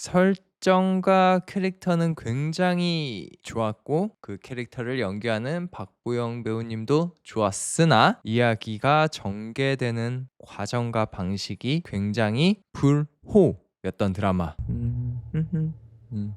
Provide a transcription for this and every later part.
설정과 캐릭터는 굉장히 좋았고 그 캐릭터를 연기하는 박보영 배우님도 좋았으나 이야기가 전개되는 과정과 방식이 굉장히 불호였던 드라마.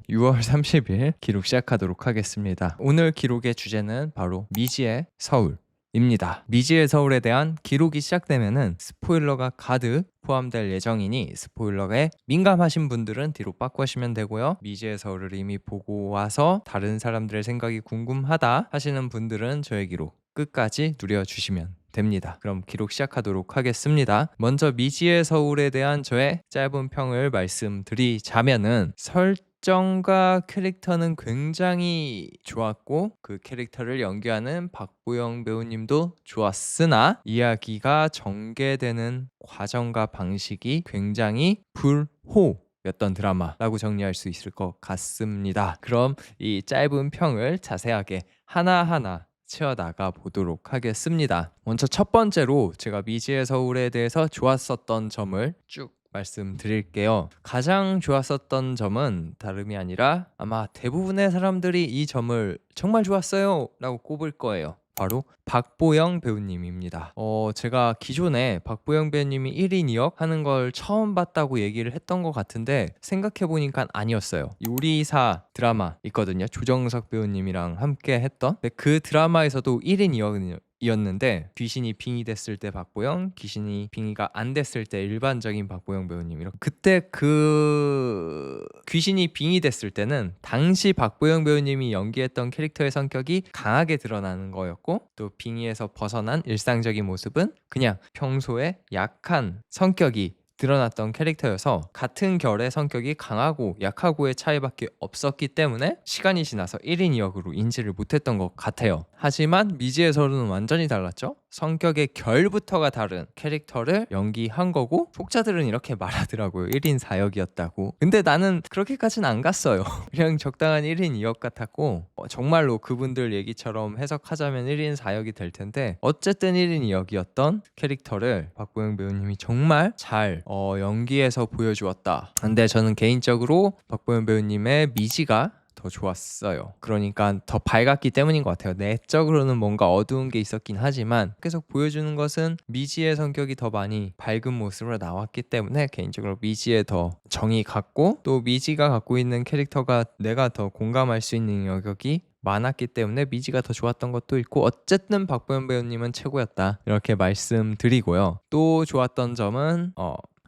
6월 30일 기록 시작하도록 하겠습니다. 오늘 기록의 주제는 바로 미지의 서울 입니다. 미지의 서울에 대한 기록이 시작되면은 스포일러가 가득 포함될 예정이니 스포일러에 민감하신 분들은 뒤로 빠꾸하시면 되고요. 미지의 서울을 이미 보고 와서 다른 사람들의 생각이 궁금하다 하시는 분들은 저의 기록 끝까지 누려주시면 됩니다. 그럼 기록 시작하도록 하겠습니다. 먼저 미지의 서울에 대한 저의 짧은 평을 말씀드리자면은 설정과 캐릭터는 굉장히 좋았고 그 캐릭터를 연기하는 박보영 배우님도 좋았으나 이야기가 전개되는 과정과 방식이 굉장히 불호였던 드라마라고 정리할 수 있을 것 같습니다. 그럼 이 짧은 평을 자세하게 하나하나 채워나가 보도록 하겠습니다. 먼저 첫 번째로 제가 미지의 서울에 대해서 좋았었던 점을 쭉 말씀드릴게요. 가장 좋았었던 점은 다름이 아니라 아마 대부분의 사람들이 이 점을 정말 좋았어요 라고 꼽을 거예요. 바로 박보영 배우님입니다. 제가 기존에 박보영 배우님이 1인 2역 하는 걸 처음 봤다고 얘기를 했던 것 같은데 생각해보니까 아니었어요. 요리사 드라마 있거든요. 조정석 배우님이랑 함께 했던. 근데 그 드라마에서도 1인 2역이었는데 귀신이 빙의 됐을 때 박보영, 귀신이 빙의가 안 됐을 때 일반적인 박보영 배우님. 이렇게 그때 그 귀신이 빙의 됐을 때는 당시 박보영 배우님이 연기했던 캐릭터의 성격이 강하게 드러나는 거였고 또 빙의에서 벗어난 일상적인 모습은 그냥 평소에 약한 성격이 드러났던 캐릭터여서 같은 결의 성격이 강하고 약하고의 차이밖에 없었기 때문에 시간이 지나서 1인 2역으로 인지를 못했던 것 같아요. 하지만 미지의 서울은 완전히 달랐죠? 성격의 결부터가 다른 캐릭터를 연기한 거고 독자들은 이렇게 말하더라고요. 1인 4역이었다고. 근데 나는 그렇게까지는 안 갔어요. 그냥 적당한 1인 2역 같았고 정말로 그분들 얘기처럼 해석하자면 1인 4역이 될 텐데 어쨌든 1인 2역이었던 캐릭터를 박보영 배우님이 정말 잘 연기해서 보여주었다. 근데 저는 개인적으로 박보영 배우님의 미지가 더 좋았어요. 그러니까 더 밝았기 때문인 것 같아요. 내적으로는 뭔가 어두운 게 있었긴 하지만 계속 보여주는 것은 미지의 성격이 더 많이 밝은 모습으로 나왔기 때문에 개인적으로 미지에 더 정이 갔고 또 미지가 갖고 있는 캐릭터가 내가 더 공감할 수 있는 영역이 많았기 때문에 미지가 더 좋았던 것도 있고 어쨌든 박보영 배우님은 최고였다 이렇게 말씀드리고요. 또 좋았던 점은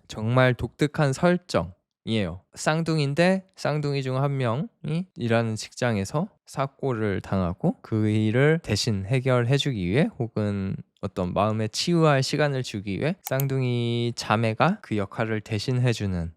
정말 독특한 설정이에요. 쌍둥이인데 쌍둥이 중 한 명이 일하는 직장에서 사고를 당하고 그 일을 대신 해결해주기 위해 혹은 어떤 마음에 치유할 시간을 주기 위해 쌍둥이 자매가 그 역할을 대신해주는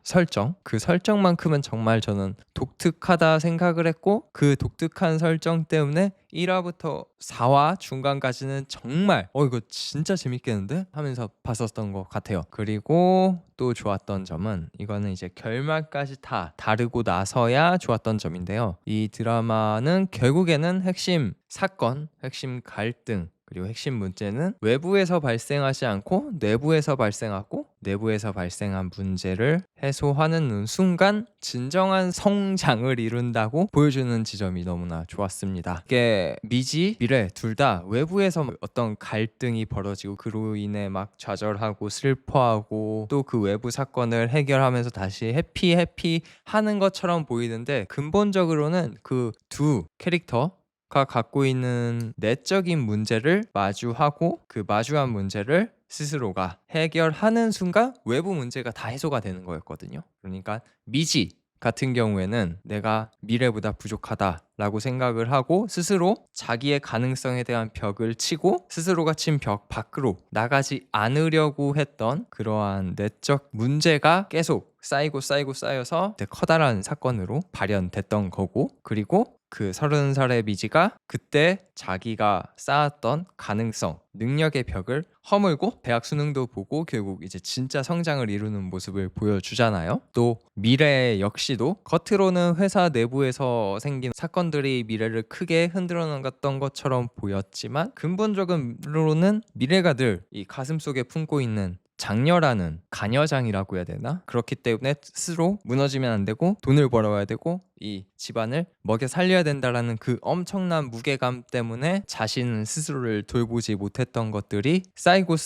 설정. 그 설정만큼은 정말 저는 독특하다 생각을 했고 그 독특한 설정 때문에 1화부터 4화 중간까지는 정말 이거 진짜 재밌겠는데? 하면서 봤었던 것 같아요. 그리고 또 좋았던 점은 이거는 이제 결말까지 다 다르고 나서야 좋았던 점인데요. 이 드라마는 결국에는 핵심 사건, 핵심 갈등 그리고 핵심 문제는 외부에서 발생하지 않고 내부에서 발생하고 내부에서 발생한 문제를 해소하는 순간 진정한 성장을 이룬다고 보여주는 지점이 너무나 좋았습니다. 이게 미지, 미래 둘 다 외부에서 어떤 갈등이 벌어지고 그로 인해 막 좌절하고 슬퍼하고 또 그 외부 사건을 해결하면서 다시 해피 하는 것처럼 보이는데 근본적으로는 그 두 캐릭터 가 갖고 있는 내적인 문제를 마주하고 그 마주한 문제를 스스로가 해결하는 순간 외부 문제가 다 해소가 되는 거였거든요. 그러니까 미지 같은 경우에는 내가 미래보다 부족하다라고 생각을 하고 스스로 자기의 가능성에 대한 벽을 치고 스스로가 친 벽 밖으로 나가지 않으려고 했던 그러한 내적 문제가 계속 쌓여서 커다란 사건으로 발현됐던 거고 그리고 그 30살의 미지가 그때 자기가 쌓았던 가능성, 능력의 벽을 허물고 대학 수능도 보고 결국 이제 진짜 성장을 이루는 모습을 보여주잖아요. 또 미래 역시도 겉으로는 회사 내부에서 생긴 사건들이 미래를 크게 흔들어 나갔던 것처럼 보였지만 근본적으로는 미래가 늘 이 가슴속에 품고 있는 장녀라는 가녀장이라고 해야 되나? 그렇기 때문에 스스로 무너지면 안 되고 돈을 벌어야 되고 이 집안을 먹여 살려야 된다라는 그 엄청난 무게감 때문에 자신 스스로를 돌보지 못했던 것들이 쌓이고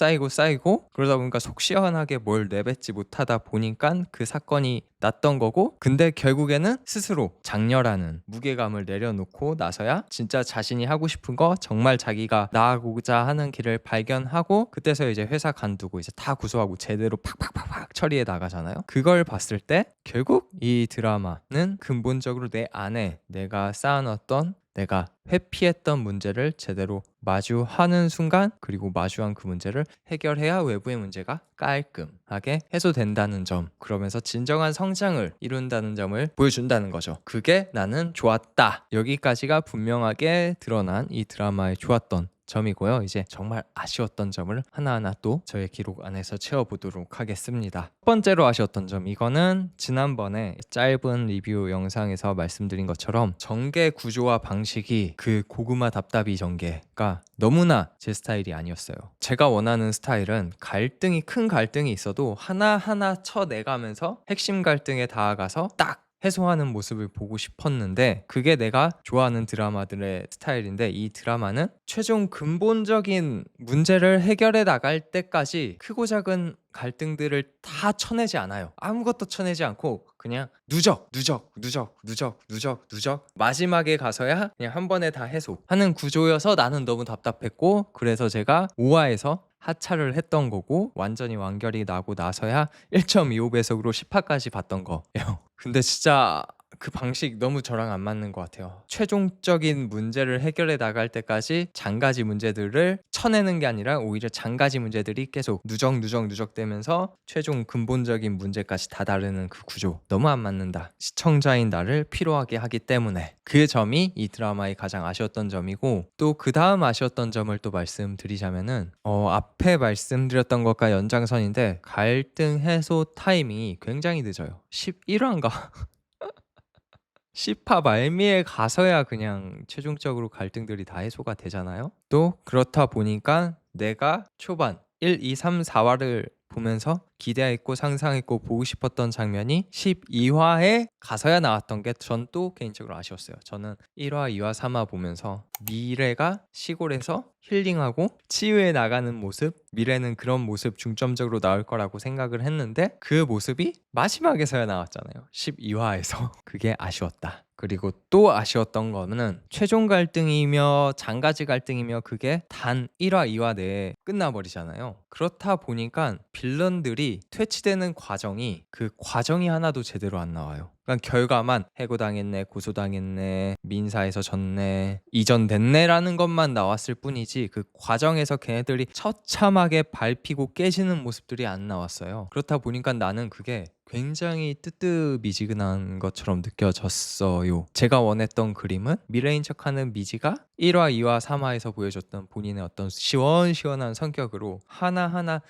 그러다 보니까 속 시원하게 뭘 내뱉지 못하다 보니까 그 사건이 났던 거고, 근데 결국에는 스스로 장녀라는 무게감을 내려놓고 나서야 진짜 자신이 하고 싶은 거, 정말 자기가 나아가고자 하는 길을 발견하고, 그때서 이제 회사 간두고 이제 다 구속하고 제대로 팍팍팍팍 처리해 나가잖아요. 그걸 봤을 때 결국 이 드라마는 근본적으로 내 안에 내가 쌓아놨던, 내가 회피했던 문제를 제대로 마주하는 순간, 그리고 마주한 그 문제를 해결해야 외부의 문제가 깔끔하게 해소된다는 점, 그러면서 진정한 성장을 이룬다는 점을 보여준다는 거죠. 그게 나는 좋았다. 여기까지가 분명하게 드러난 이 드라마의 좋았던 점이고요. 이제 정말 아쉬웠던 점을 하나하나 또 저의 기록 안에서 채워보도록 하겠습니다. 첫 번째로 아쉬웠던 점, 이거는 지난번에 짧은 리뷰 영상에서 말씀드린 것처럼 전개 구조와 방식이, 그 고구마 답답이 전개가 너무나 제 스타일이 아니었어요. 제가 원하는 스타일은 큰 갈등이 있어도 하나하나 쳐내가면서 핵심 갈등에 닿아가서 딱 해소하는 모습을 보고 싶었는데, 그게 내가 좋아하는 드라마들의 스타일인데, 이 드라마는 최종 근본적인 문제를 해결해 나갈 때까지 크고 작은 갈등들을 다 쳐내지 않아요. 아무것도 쳐내지 않고 그냥 누적 마지막에 가서야 그냥 한 번에 다 해소하는 구조여서 나는 너무 답답했고, 그래서 제가 5화에서 하차를 했던 거고, 완전히 완결이 나고 나서야 1.25배속으로 10화까지 봤던 거예요. 근데 진짜 그 방식 너무 저랑 안 맞는 것 같아요. 최종적인 문제를 해결해 나갈 때까지 장가지 문제들을 쳐내는 게 아니라 오히려 장가지 문제들이 계속 누적되면서 최종 근본적인 문제까지 다 다루는 그 구조, 너무 안 맞는다. 시청자인 나를 피로하게 하기 때문에. 그 점이 이 드라마의 가장 아쉬웠던 점이고, 또 그 다음 아쉬웠던 점을 또 말씀드리자면은 앞에 말씀드렸던 것과 연장선인데, 갈등 해소 타이밍이 굉장히 늦어요. 11화인가? 10화 말미에 가서야 그냥 최종적으로 갈등들이 다 해소가 되잖아요. 또 그렇다 보니까 내가 초반 1, 2, 3, 4화를 보면서 기대했고 상상했고 보고 싶었던 장면이 12화에 가서야 나왔던 게 전 또 개인적으로 아쉬웠어요. 저는 1화, 2화, 3화 보면서 미래가 시골에서 힐링하고 치유해 나가는 모습, 미래는 그런 모습 중점적으로 나올 거라고 생각을 했는데, 그 모습이 마지막에서야 나왔잖아요. 12화에서. 그게 아쉬웠다. 그리고 또 아쉬웠던 거는 최종 갈등이며 장가지 갈등이며 그게 단 1화, 2화 내에 끝나버리잖아요. 그렇다 보니까 빌런들이 퇴치되는 과정이, 그 과정이 하나도 제대로 안 나와요. 그러니까 결과만 해고당했네, 고소당했네, 민사에서 졌네, 이전됐네 라는 것만 나왔을 뿐이지, 그 과정에서 걔네들이 처참하게 밟히고 깨지는 모습들이 안 나왔어요. 그렇다 보니까 나는 그게 굉장히 뜨뜻미지근한 것처럼 느껴졌어요. 제가 원했던 그림은 미래인 척하는 미지가 1화, 2화, 3화에서 보여줬던 본인의 어떤 시원시원한 성격으로 하나하나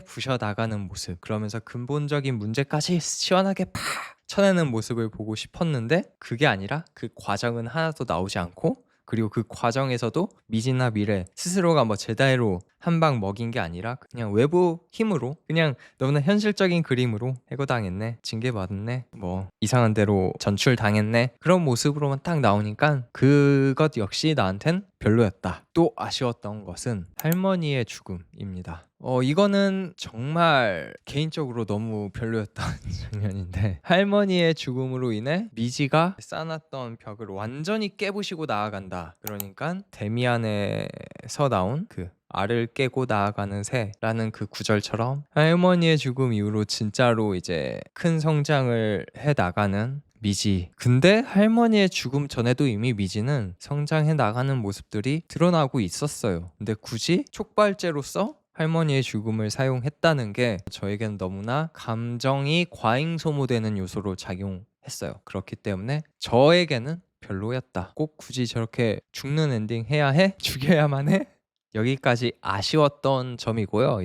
부셔 나가는 모습, 그러면서 근본적인 문제까지 시원하게 팍 쳐내는 모습을 보고 싶었는데, 그게 아니라 그 과정은 하나도 나오지 않고, 그리고 그 과정에서도 미지나 미래 스스로가 뭐 제대로 한 방 먹인 게 아니라 그냥 외부 힘으로, 그냥 너무나 현실적인 그림으로 해고당했네, 징계받았네, 뭐 이상한 대로 전출당했네, 그런 모습으로만 딱 나오니까 그것 역시 나한텐 별로였다. 또 아쉬웠던 것은 할머니의 죽음입니다. 이거는 정말 개인적으로 너무 별로였던 장면인데, 할머니의 죽음으로 인해 미지가 쌓아놨던 벽을 완전히 깨부시고 나아간다. 그러니까 데미안에서 나온 그 알을 깨고 나아가는 새라는 그 구절처럼, 할머니의 죽음 이후로 진짜로 이제 큰 성장을 해 나가는 미지. 근데 할머니의 죽음 전에도 이미 미지는 성장해 나가는 모습들이 드러나고 있었어요. 근데 굳이 촉발제로서 할머니의 죽음을 사용했다는 게 저에겐 너무나 감정이 과잉 소모되는 요소로 작용했어요. 그렇기 때문에 저에게는 별로였다. 꼭 굳이 저렇게 죽는 엔딩 해야 해? 죽여야만 해? 여기까지 아쉬웠던 점이고요.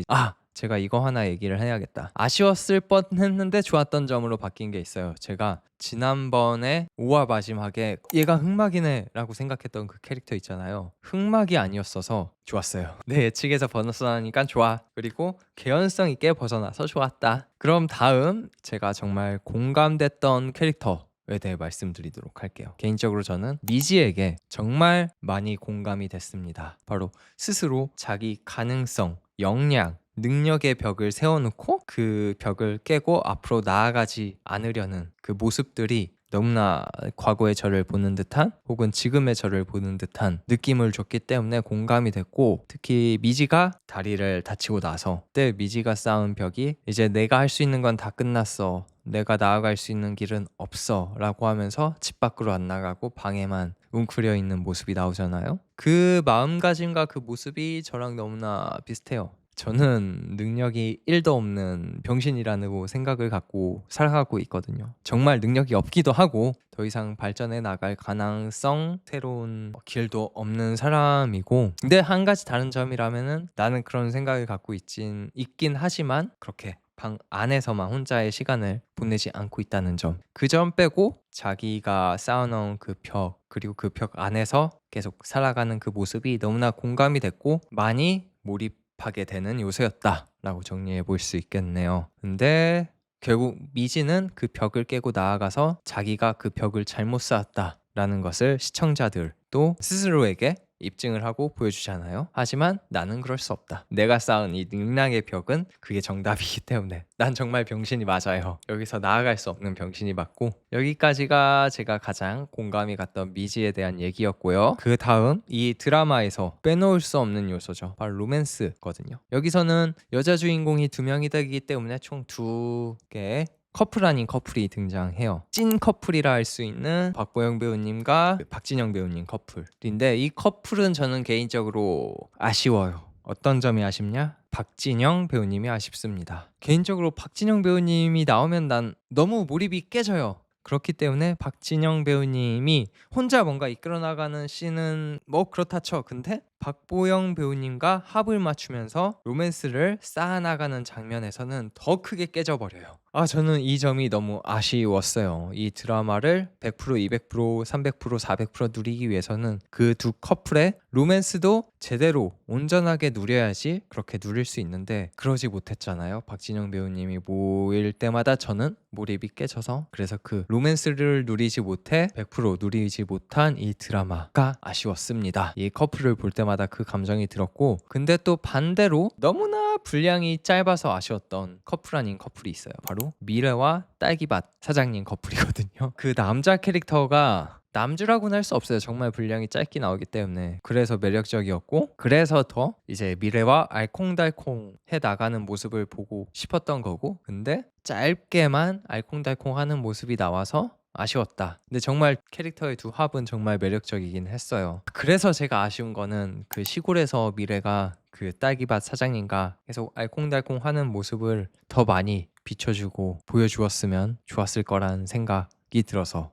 제가 이거 하나 얘기를 해야겠다. 아쉬웠을 뻔했는데 좋았던 점으로 바뀐 게 있어요. 제가 지난번에 5화 마지막에 얘가 흑막이네 라고 생각했던 그 캐릭터 있잖아요. 흑막이 아니었어서 좋았어요. 내 예측에서 벗어나니까 좋아. 그리고 개연성 있게 벗어나서 좋았다. 그럼 다음 제가 정말 공감됐던 캐릭터에 대해 말씀드리도록 할게요. 개인적으로 저는 미지에게 정말 많이 공감이 됐습니다. 바로 스스로 자기 가능성, 역량, 능력의 벽을 세워놓고 그 벽을 깨고 앞으로 나아가지 않으려는 그 모습들이 너무나 과거의 저를 보는 듯한 혹은 지금의 저를 보는 듯한 느낌을 줬기 때문에 공감이 됐고, 특히 미지가 다리를 다치고 나서 그때 미지가 쌓은 벽이 이제 내가 할 수 있는 건 다 끝났어, 내가 나아갈 수 있는 길은 없어 라고 하면서 집 밖으로 안 나가고 방에만 웅크려 있는 모습이 나오잖아요. 그 마음가짐과 그 모습이 저랑 너무나 비슷해요. 저는 능력이 1도 없는 병신이라고 생각을 갖고 살아가고 있거든요. 정말 능력이 없기도 하고 더 이상 발전해 나갈 가능성, 새로운 길도 없는 사람이고, 근데 한 가지 다른 점이라면은 나는 그런 생각을 갖고 있긴 하지만 그렇게 방 안에서만 혼자의 시간을 보내지 않고 있다는 점, 그 점 빼고 자기가 쌓아놓은 그 벽, 그리고 그 벽 안에서 계속 살아가는 그 모습이 너무나 공감이 됐고 많이 몰입하게 되는 요소였다라고 정리해 볼 수 있겠네요. 근데 결국 미지는 그 벽을 깨고 나아가서 자기가 그 벽을 잘못 쌓았다라는 것을 시청자들도 스스로에게 입증을 하고 보여주잖아요. 하지만 나는 그럴 수 없다. 내가 쌓은 이 능량의 벽은 그게 정답이기 때문에 난 정말 병신이 맞아요. 여기서 나아갈 수 없는 병신이 맞고, 여기까지가 제가 가장 공감이 갔던 미지에 대한 얘기였고요. 그 다음 이 드라마에서 빼놓을 수 없는 요소죠. 바로 로맨스거든요. 여기서는 여자 주인공이 2명이 되기 때문에 총 2개의 커플 아닌 커플이 등장해요. 찐 커플이라 할 수 있는 박보영 배우님과 박진영 배우님 커플인데, 이 커플은 저는 개인적으로 아쉬워요. 어떤 점이 아쉽냐? 박진영 배우님이 아쉽습니다. 개인적으로 박진영 배우님이 나오면 난 너무 몰입이 깨져요. 그렇기 때문에 박진영 배우님이 혼자 뭔가 이끌어 나가는 씬은 뭐 그렇다 쳐. 근데 박보영 배우님과 합을 맞추면서 로맨스를 쌓아나가는 장면에서는 더 크게 깨져버려요. 저는 이 점이 너무 아쉬웠어요. 이 드라마를 100%, 200%, 300%, 400% 누리기 위해서는 그 두 커플의 로맨스도 제대로 온전하게 누려야지 그렇게 누릴 수 있는데 그러지 못했잖아요. 박진영 배우님이 모일 때마다 저는 몰입이 깨져서, 그래서 그 로맨스를 누리지 못해 100% 누리지 못한 이 드라마가 아쉬웠습니다. 이 커플을 볼 때마다 그 감정이 들었고, 근데 또 반대로 너무나 분량이 짧아서 아쉬웠던 커플 아닌 커플이 있어요. 바로 미래와 딸기밭 사장님 커플이거든요. 그 남자 캐릭터가 남주라고는 할 수 없어요. 정말 분량이 짧게 나오기 때문에. 그래서 매력적이었고, 그래서 더 이제 미래와 알콩달콩 해 나가는 모습을 보고 싶었던 거고, 근데 짧게만 알콩달콩 하는 모습이 나와서 아쉬웠다. 근데 정말 캐릭터의 두 합은 정말 매력적이긴 했어요. 그래서 제가 아쉬운 거는 그 시골에서 미래가 그 딸기밭 사장님과 계속 알콩달콩 하는 모습을 더 많이 비춰주고 보여주었으면 좋았을 거란 생각이 들어서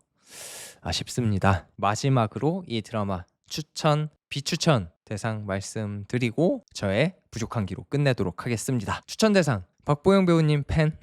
아쉽습니다. 마지막으로 이 드라마 추천, 비추천 대상 말씀드리고 저의 부족한 기록 끝내도록 하겠습니다. 추천 대상 박보영 배우님 팬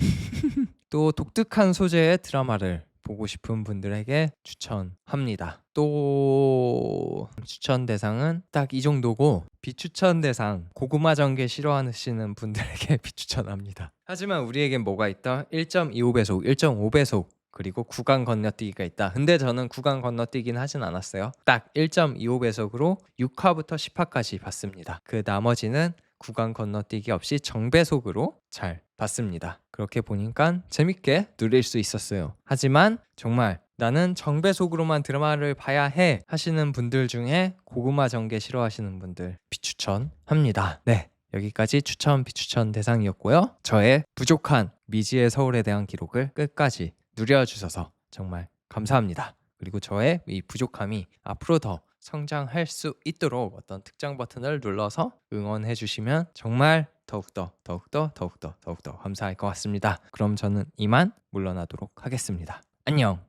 또 독특한 소재의 드라마를 보고 싶은 분들에게 추천합니다. 또 추천 대상은 딱 이 정도고, 비추천 대상 고구마 전개 싫어하시는 분들에게 비추천합니다. 하지만 우리에겐 뭐가 있다? 1.25배속, 1.5배속 그리고 구간 건너뛰기가 있다. 근데 저는 구간 건너뛰기는 하진 않았어요. 딱 1.25배속으로 6화부터 10화까지 봤습니다. 그 나머지는 구간 건너뛰기 없이 정배속으로 잘 봤습니다. 그렇게 보니까 재밌게 누릴 수 있었어요. 하지만 정말 나는 정배속으로만 드라마를 봐야 해 하시는 분들 중에 고구마 전개 싫어하시는 분들 비추천합니다. 네, 여기까지 추천 비추천 대상이었고요. 저의 부족한 미지의 서울에 대한 기록을 끝까지 누려주셔서 정말 감사합니다. 그리고 저의 이 부족함이 앞으로 더 성장할 수 있도록 어떤 특정 버튼을 눌러서 응원해 주시면 정말 더욱더 감사할 것 같습니다. 그럼 저는 이만 물러나도록 하겠습니다. 안녕.